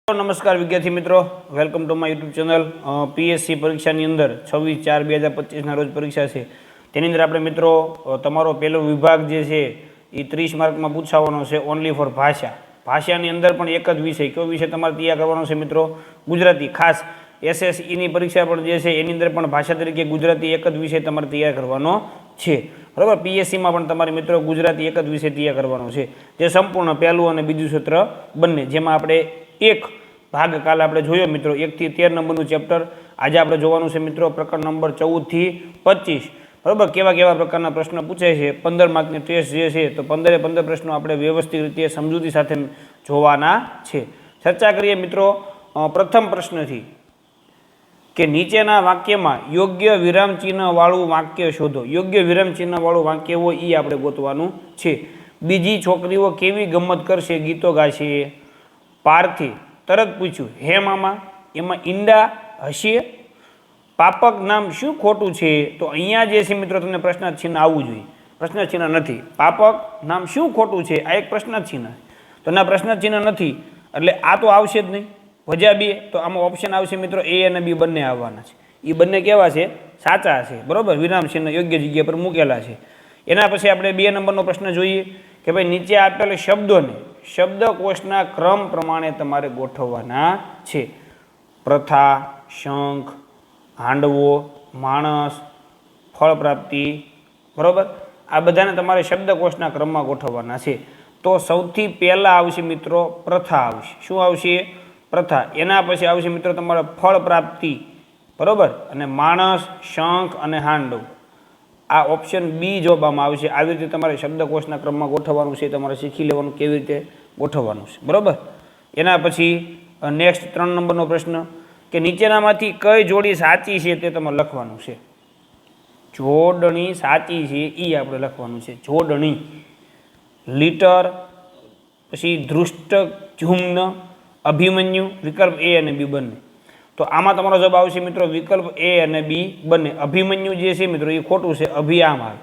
નમસ્કાર વિદ્યાર્થી મિત્રો, welcome to my YouTube channel. PSC પરીક્ષાની અંદર 26/4/2025 રોજ પરીક્ષા છે. તેની અંદર આપણે મિત્રો તમારો પહેલો વિભાગ જે છે એ 30 માર્કમાં પૂછાવાનો છે, ઓનલી ફોર ભાષા. ભાષાની અંદર પણ એક જ વિષય, કયો વિષય તમારે તૈયાર કરવાનો છે મિત્રો? ગુજરાતી. ખાસ એસએસઈની પરીક્ષા પણ જે છે એની અંદર પણ ભાષા તરીકે ગુજરાતી એક જ વિષય તમારે તૈયાર કરવાનો છે, બરાબર. પીએસસીમાં પણ તમારે મિત્રો ગુજરાતી એક જ વિષય તૈયાર કરવાનો છે, જે સંપૂર્ણ પહેલું અને બીજું સૂત્ર બંને, જેમાં આપણે એક ભાગ કાલે આપણે જોયો મિત્રો 1 થી 13 નંબરનું ચેપ્ટર. આજે આપણે જોવાનું છે મિત્રો પ્રકરણ નંબર 14 થી 25, બરાબર. કેવા કેવા પ્રકારના પ્રશ્નો પૂછાય છે, 15 માર્કની ટેસ્ટ જે છે, તો 15 પ્રશ્નો આપણે વ્યવસ્થિત રીતે સમજૂતી સાથે જોવાના છે. ચર્ચા કરીએ મિત્રો પ્રથમ પ્રશ્નથી કે નીચેના વાક્યમાં યોગ્ય વિરામચિહ્ન વાળું વાક્ય શોધો. યોગ્ય વિરામચિહ્ન વાળું વાક્ય હોય એ આપણે ગોતવાનું છે. બીજી છોકરીઓ કેવી ગમત કરશે, ગીતો ગાશે. પાર્થે તરત પૂછ્યું, હે મામા, એમાં ઈંડા હશે? પાપક નામ શું ખોટું છે? તો અહીંયા જે છે મિત્રો તમને પ્રશ્નાર્થ ચિહ્ન આવવું જોઈએ. પ્રશ્નાર્થ ચિહ્ન નથી. પાપક નામ શું ખોટું છે, આ એક પ્રશ્નાર્થ ચિહ્ન. તો ના પ્રશ્નાર્થ ચિહ્ન નથી એટલે આ તો આવશે જ નહીં. વજ્યા બે, તો આમાં ઓપ્શન આવશે મિત્રો એ અને બી બંને આવવાના છે. એ બંને કેવા છે? સાચા છે, બરોબર. વિરામ ચિહ્ન યોગ્ય જગ્યા પર મૂકેલા છે. એના પછી આપણે 2 નંબરનો પ્રશ્ન જોઈએ કે ભાઈ નીચે આપેલ શબ્દોને શબ્દકોશના ક્રમ પ્રમાણે તમારે ગોઠવવાના છે. પ્રથા, શંખ, હાંડવો, માણસ, ફળ પ્રાપ્તિ, બરોબર. આ બધાને તમારે શબ્દકોશના ક્રમમાં ગોઠવવાના છે. તો સૌથી પહેલાં આવશે મિત્રો પ્રથા આવશે. શું આવશે? પ્રથા. એના પછી આવશે મિત્રો તમારે ફળ પ્રાપ્તિ, બરોબર, અને માણસ, શંખ અને હાંડવ. આ ઓપ્શન બી જોવામાં આવશે. આવી રીતે તમારે શબ્દકોશના ક્રમમાં ગોઠવવાનું છે. તમારે શીખી લેવાનું કેવી રીતે ગોઠવવાનું છે, બરોબર. એના પછી નેક્સ્ટ 3 નંબરનો પ્રશ્ન કે નીચેનામાંથી કઈ જોડી સાચી છે તે તમારે લખવાનું છે. જોડણી સાચી છે એ આપણે લખવાનું છે. જોડણી. લીટર, પછી ધૃષ્ટદ્યુમ્ન, અભિમન્યુ, વિકલ્પ એ અને બી બંને. તો આમાં તમારો જવાબ આવશે મિત્રો વિકલ્પ એ અને બી બંને. અભિમન્યુ જે છે મિત્રો એ ખોટું છે, અભિ આમ આવે,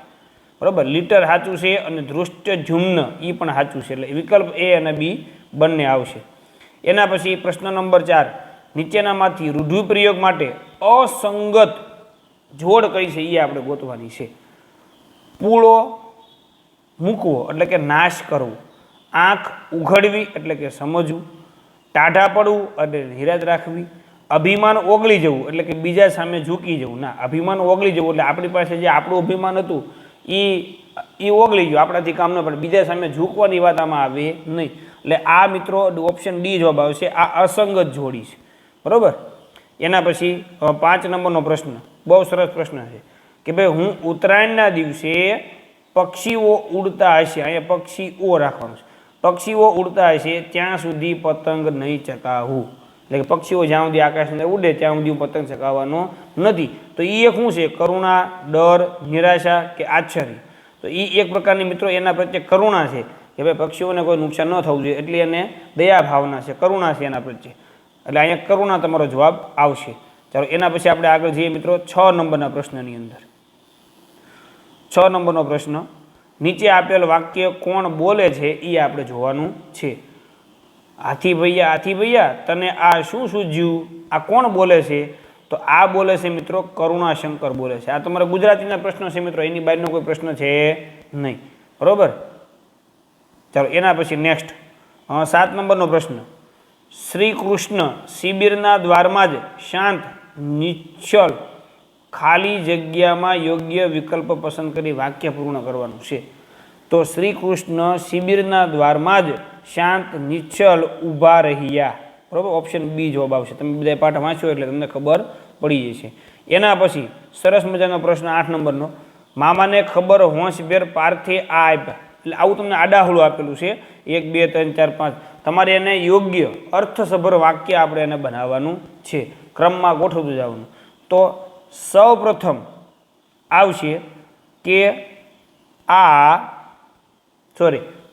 બરાબર. લીટર સાચું છે અને ધૃષ્ટદ્યુમ્ન એ પણ સાચું છે, એટલે વિકલ્પ એ અને બી બંને આવશે. એના પછી પ્રશ્ન નંબર 4, નીચેનામાંથી રૂઢિપ્રયોગ માટે અસંગત જોડ કઈ છે એ આપણે ગોતવાની છે. પૂળો મૂકવો એટલે કે નાશ કરવો. આંખ ઉઘડવી એટલે કે સમજવું. ટાઢા પડવું એટલે ધીરજ રાખવી. અભિમાન ઓગળી જવું એટલે કે બીજા સામે ઝૂકી જવું. ના, અભિમાન ઓગળી જવું એટલે આપણી પાસે જે આપણું અભિમાન હતું એ ઓગળી ગયું, આપણાથી કામ ન પડે. બીજા સામે ઝૂકવાની વાત આમાં આવે નહીં. એટલે આ મિત્રો ઓપ્શન ડી જવાબ આવશે. આ અસંગત જોડી છે, બરોબર. એના પછી 5 નંબરનો પ્રશ્ન, બહુ સરસ પ્રશ્ન છે કે ભાઈ હું ઉત્તરાયણના દિવસે પક્ષીઓ ઉડતા હશે, અહીંયા પક્ષીઓ રાખવાનું છે. પક્ષીઓ ઉડતા હશે ત્યાં સુધી પતંગ નહીં ચકાવું. એટલે કે પક્ષીઓ જ્યાં સુધી આકાશની અંદર ઉડે ત્યાં સુધી પતંગ ચકાવવાનો નથી. તો એ એક શું છે? કરુણા, ડર, નિરાશા કે આશ્ચર્ય. તો એ એક પ્રકારની મિત્રો એના પ્રત્યે કરુણા છે કે ભાઈ પક્ષીઓને કોઈ નુકસાન ન થવું જોઈએ, એટલે એને દયા ભાવના છે, કરુણા છે એના પ્રત્યે. એટલે અહીંયા કરુણા તમારો જવાબ આવશે. ચાલો એના પછી આપણે આગળ જઈએ મિત્રો 6 નંબરના પ્રશ્નની અંદર. 6 નંબરનો પ્રશ્ન, નીચે આપેલ વાક્ય કોણ બોલે છે એ આપણે જોવાનું છે. હાથી ભૈયા તને આ શું સૂઝ્યું? આ કોણ બોલે છે? તો આ બોલે છે મિત્રો કરુણાશંકર બોલે છે. આ તમારા ગુજરાતીના પ્રશ્નો છે મિત્રો, એની બહારનો કોઈ પ્રશ્ન છે નહીં, બરોબર. ચાલો એના પછી નેક્સ્ટ 7 નંબરનો પ્રશ્ન, શ્રી કૃષ્ણ શિબિરના દ્વારમાં જ શાંત, નિશ્ચલ, ખાલી જગ્યામાં યોગ્ય વિકલ્પ પસંદ કરી વાક્ય પૂર્ણ કરવાનું છે. તો શ્રી કૃષ્ણ શિબિરના દ્વારમાં જ શાંત નિશ્ચલ ઊભા રહ્યા, બરાબર. ઓપ્શન બી જવાબ આવશે. તમે બધા પાઠ વાંચો એટલે તમને ખબર પડી જશે. એના પછી સરસ મજાનો પ્રશ્ન 8 નંબરનો, મામાને ખબર હોંશભેર પાર્થે આ આપ્યા. એટલે આવું તમને આડાહળું આપેલું છે, 1 2 3 4 5. તમારે એને યોગ્ય અર્થસભર વાક્ય આપણે એને બનાવવાનું છે, ક્રમમાં ગોઠવતું જવાનું. તો સૌ પ્રથમ આવશે કે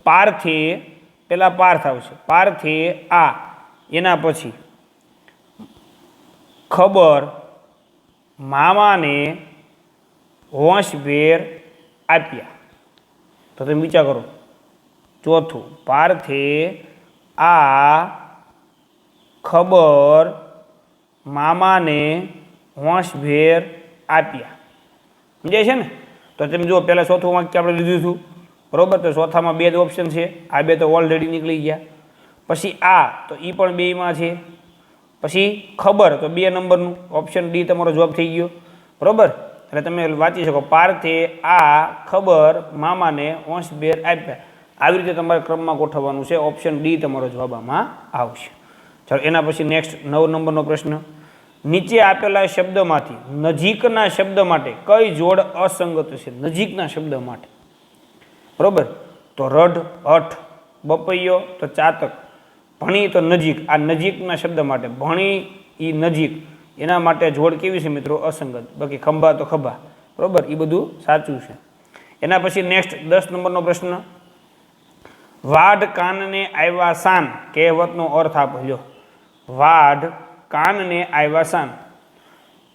પાર્થે, પેલા પાર્થ આવશે. પાર્થે આ, એના પછી ખબર મામાને હોંશભેર આપ્યા. તો તમે વિચાર કરો. ચોથું, પાર્થે આ ખબર મામાને હોંશભેર આપ્યા. સમજાય છે ને? તો તમે જુઓ, પહેલાં ચોથું વાક્ય આપણે લીધું હતું, બરાબર? તો ચોથામાં બે જ ઓપ્શન છે, આ બે તો ઓલરેડી નીકળી ગયા. પછી આ તો એ પણ બેમાં છે. પછી ખબર તો 2 નંબરનું ઓપ્શન ડી તમારો જવાબ થઈ ગયો, બરાબર? એટલે તમે વાંચી શકો, પાર્થે આ ખબર મામાને હોંશભેર આપ્યા. આવી રીતે તમારે ક્રમમાં ગોઠવવાનું છે. ઓપ્શન ડી તમારો જવાબ આમાં આવશે. ચાલો, એના પછી નેક્સ્ટ 9 નંબરનો પ્રશ્ન. નીચે આપેલા શબ્દમાંથી નજીકના શબ્દ માટે કઈ જોડ અસંગત છે? નજીકના શબ્દ માટે, બરાબર? તો રઢ, હઠ, બપૈયો તો ચાતક, ભણી તો નજીક. આ નજીકના શબ્દ માટે ભણી એ નજીક, એના માટે જોડ કેવી છે મિત્રો? અસંગત. બાકી ખંભા તો ખભા, બરાબર? એ બધું સાચું છે. એના પછી નેક્સ્ટ 10 નંબરનો પ્રશ્ન. વાઢ કાનને આવ્યા સાન કહેવતનો અર્થ આપો. લ્યો, વાઢ કાનને આવ્યા સાન.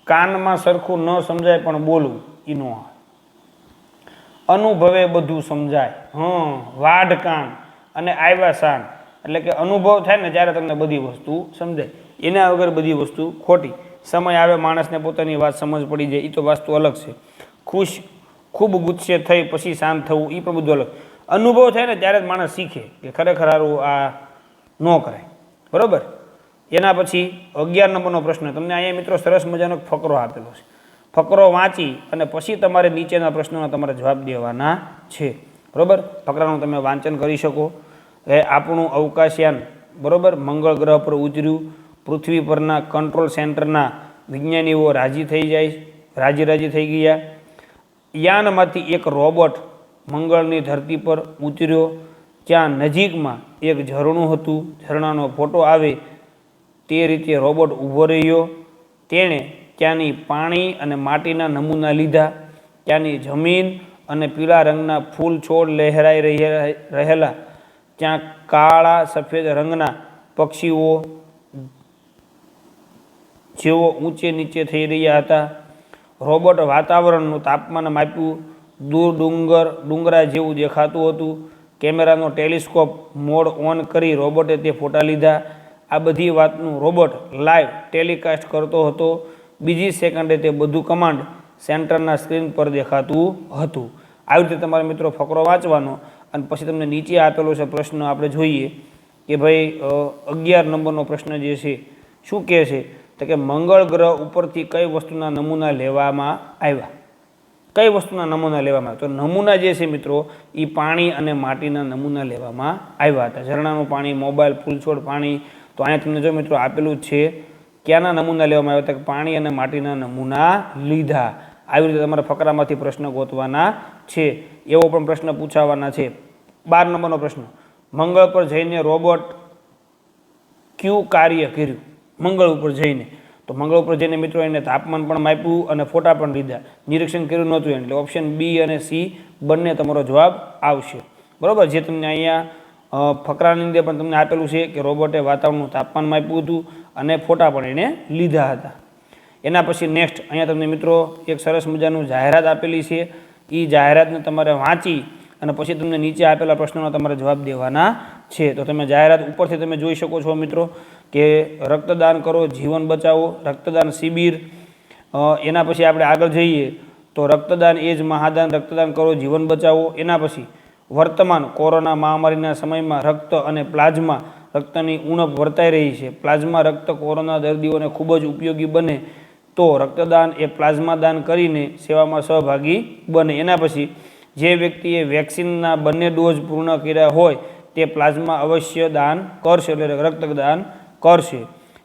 કાનમાં સરખું ન સમજાય પણ બોલવું, એ નો આવે. અનુભવે બધું સમજાય. વાઢ કાન અને આવ્યા સાન, એટલે કે અનુભવ થાય ને ત્યારે તમને બધી વસ્તુ સમજાય. એના વગર બધી વસ્તુ ખોટી. સમય આવે માણસને પોતાની વાત સમજ પડી જાય, એ તો વસ્તુ અલગ છે. ખુશ, ખૂબ ગુસ્સે થઈ પછી શાંત થવું, એ પણ બધું અલગ. અનુભવ થાય ને ત્યારે જ માણસ શીખે કે ખરેખર સારું આ ન કરાય, બરાબર? એના પછી 11 નંબરનો પ્રશ્ન. તમને અહીંયા મિત્રો સરસ મજાનો ફકરો આપેલો છે. ફકરો વાંચી અને પછી તમારે નીચેના પ્રશ્નોના તમારે જવાબ દેવાના છે, બરાબર? ફકરાનું તમે વાંચન કરી શકો. આપણું અવકાશયાન, બરાબર, મંગળ ગ્રહ પર ઉતર્યું. પૃથ્વી પરના કંટ્રોલ સેન્ટરના વિજ્ઞાનીઓ રાજી થઈ ગયા. યાનમાંથી એક રોબોટ મંગળની ધરતી પર ઉતર્યો. ત્યાં નજીકમાં એક ઝરણું હતું. ઝરણાનો ફોટો આવે તે રીતે રોબોટ ઊભો રહ્યો. તેણે ત્યાંની પાણી અને માટીના નમૂના લીધા. ત્યાંની જમીન અને પીળા રંગના ફૂલ છોડ લહેરાઈ રહેલા. ત્યાં કાળા સફેદ રંગના પક્ષીઓ જેઓ ઊંચે નીચે થઈ રહ્યા હતા. રોબોટ વાતાવરણનું તાપમાન માપ્યું. દૂર ડુંગરા જેવું દેખાતું હતું. કેમેરાનો ટેલિસ્કોપ મોડ ઓન કરી રોબોટે તે ફોટા લીધા. આ બધી વાતનું રોબોટ લાઈવ ટેલિકાસ્ટ કરતો હતો. બીજી સેકન્ડે તે બધું કમાન્ડ સેન્ટરના સ્ક્રીન પર દેખાતું હતું. આવી રીતે તમારે મિત્રો ફકરો વાંચવાનો અને પછી તમને નીચે આપેલો છે પ્રશ્ન આપણે જોઈએ કે ભાઈ 11 નંબરનો પ્રશ્ન જે છે શું કહે છે? તો કે મંગળ ગ્રહ ઉપરથી કઈ વસ્તુના નમૂના લેવામાં આવ્યા? કઈ વસ્તુના નમૂના લેવામાં આવ્યા? તો નમૂના જે છે મિત્રો એ પાણી અને માટીના નમૂના લેવામાં આવ્યા હતા. ઝરણાનું પાણી, મોબાઈલ, ફૂલછોડ પાણી. તો અહીંયા તમને જો મિત્રો આપેલું છે ક્યાંના નમૂના લેવામાં આવ્યા હતા? કે પાણી અને માટીના નમૂના લીધા. આવી રીતે તમારા ફકરામાંથી પ્રશ્ન ગોતવાના છે. એવો પણ પ્રશ્ન પૂછાવાના છે. 12 નંબરનો પ્રશ્ન. મંગળ પર જઈને રોબોટ કયું કાર્ય કર્યું? મંગળ ઉપર જઈને. તો મંગળ ઉપર જઈને મિત્રો એને તાપમાન પણ માપ્યું અને ફોટા પણ લીધા. નિરીક્ષણ કર્યું નહોતું એટલે ઓપ્શન બી અને સી બંને તમારો જવાબ આવશે, બરાબર? જે તમને અહીંયા ફકરાની અંદર પણ તમને આપેલું છે કે રોબોટે વાતાવરણનું તાપમાન માપ્યું હતું અને ફોટા પણ એને લીધા હતા. એના પછી નેક્સ્ટ અહીંયા તમને મિત્રો એક સરસ મજાનું જાહેરાત આપેલી છે. એ જાહેરાતને તમારે વાંચી અને પછી તમને નીચે આપેલા પ્રશ્નોના તમારે જવાબ દેવાના છે. તો તમે જાહેરાત ઉપરથી તમે જોઈ શકો છો મિત્રો કે રક્તદાન કરો, જીવન બચાવો, રક્તદાન શિબિર. એના પછી આપણે આગળ જઈએ તો રક્તદાન એ જ મહાદાન, રક્તદાન કરો, જીવન બચાવો. એના પછી વર્તમાન કોરોના મહામારીના સમયમાં રક્ત અને પ્લાઝમા રક્તની ઉણપ વર્તાઈ રહી છે. પ્લાઝમા રક્ત કોરોના દર્દીઓને ખૂબ જ ઉપયોગી બને તો રક્તદાન એ પ્લાઝમા દાન કરીને સેવામાં સહભાગી બને. એના પછી જે વ્યક્તિએ વેક્સિનના બંને ડોઝ પૂર્ણ કર્યા હોય તે પ્લાઝમા અવશ્ય દાન કરશે, એટલે રક્તદાન કરશે.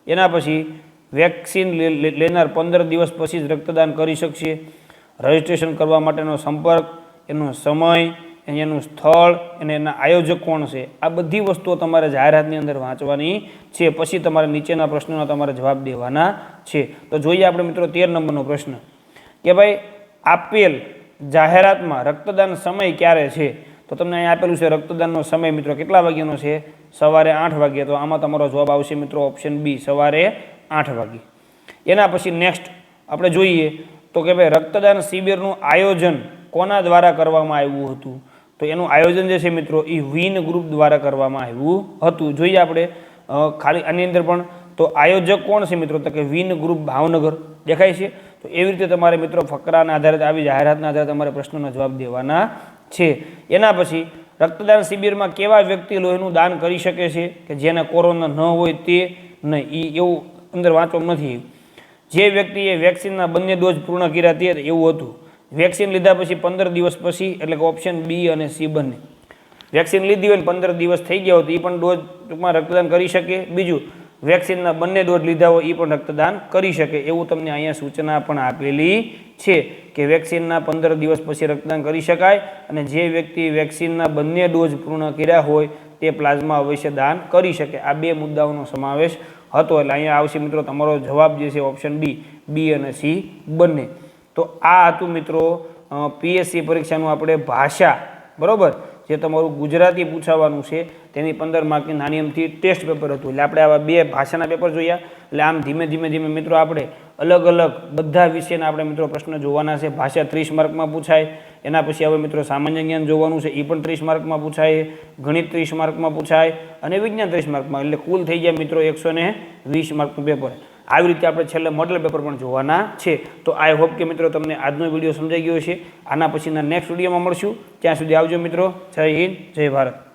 એના પછી વેક્સિન લેનાર 15 દિવસ પછી જ રક્તદાન કરી શકશે. રજિસ્ટ્રેશન કરવા માટેનો સંપર્ક, એનો સમય, એનું સ્થળ અને એના આયોજક કોણ છે, આ બધી વસ્તુઓ તમારે જાહેરાતની અંદર વાંચવાની છે. પછી તમારે નીચેના પ્રશ્નોના તમારે જવાબ દેવાના છે. તો જોઈએ આપણે મિત્રો 13 નંબરનો પ્રશ્ન કે ભાઈ આપેલ જાહેરાતમાં રક્તદાન સમય ક્યારે છે? તો તમને અહીં આપેલું છે રક્તદાનનો સમય મિત્રો કેટલા વાગ્યાનો છે? સવારે 8 વાગ્યે. તો આમાં તમારો જવાબ આવશે મિત્રો ઓપ્શન બી, સવારે 8 વાગે. એના પછી નેક્સ્ટ આપણે જોઈએ તો કે ભાઈ રક્તદાન શિબિરનું આયોજન કોના દ્વારા કરવામાં આવ્યું હતું? તો એનું આયોજન જે છે મિત્રો એ વિન ગ્રુપ દ્વારા કરવામાં આવ્યું હતું. જોઈએ આપણે ખાલી આની અંદર પણ તો આયોજક કોણ છે મિત્રો? તો કે વિન ગ્રુપ ભાવનગર દેખાય છે. તો એવી રીતે તમારે મિત્રો ફકરાના આધારે આવી જાહેરાતના આધારે તમારે પ્રશ્નોના જવાબ દેવાના છે. એના પછી રક્તદાન શિબિરમાં કેવા વ્યક્તિ લોહીનું દાન કરી શકે છે કે જેને કોરોના ન હોય તે નહીં, એવું અંદર વાંચવામાં નથી. જે વ્યક્તિએ વેક્સિનના બંને ડોઝ પૂર્ણ કર્યા તે એવું હતું. વેક્સિન લીધા પછી 15 દિવસ પછી, એટલે કે ઓપ્શન બી અને સી બંને. વેક્સિન લીધી હોય 15 દિવસ થઈ ગયા હોય તો એ પણ ડોઝ ટૂંકમાં રક્તદાન કરી શકે. બીજું, વેક્સિનના બંને ડોઝ લીધા હોય એ પણ રક્તદાન કરી શકે. એવું તમને અહીંયા સૂચના પણ આપેલી છે કે વેક્સિનના 15 દિવસ પછી રક્તદાન કરી શકાય, અને જે વ્યક્તિ વેક્સિનના બંને ડોઝ પૂર્ણ કર્યા હોય તે પ્લાઝમા અવશ્ય દાન કરી શકે. આ બે મુદ્દાઓનો સમાવેશ હતો. એટલે અહીંયા આવશે મિત્રો તમારો જવાબ જે છે ઓપ્શન બી અને સી બંને. તો આ હતું મિત્રો પીએસસી પરીક્ષાનું આપણે ભાષા, બરાબર, જે તમારું ગુજરાતી પૂછાવાનું છે તેની 15 માર્કની નાની અમથી ટેસ્ટ પેપર હતું. એટલે આપણે આવા બે ભાષાના પેપર જોયા. એટલે આમ ધીમે ધીમે મિત્રો આપણે અલગ અલગ બધા વિષયના આપણે મિત્રો પ્રશ્નો જોવાના છે. ભાષા 30 માર્કમાં પૂછાય. એના પછી હવે મિત્રો સામાન્ય જ્ઞાન જોવાનું છે, એ પણ 30 માર્કમાં પૂછાય. ગણિત 30 માર્કમાં પૂછાય અને વિજ્ઞાન 30 માર્કમાં. એટલે કુલ થઈ ગયા મિત્રો 120 માર્કનું પેપર. આવી રીતે આપણે છેલ્લે મોડલ પેપર પણ જોવાના છે. તો આઈ હોપ કે મિત્રો તમને આજનો વિડીયો સમજાઈ ગયો છે. આના પછીના નેક્સ્ટ વિડીયોમાં મળશું. ત્યાં સુધી આવજો મિત્રો. જય હિન્દ, જય ભારત.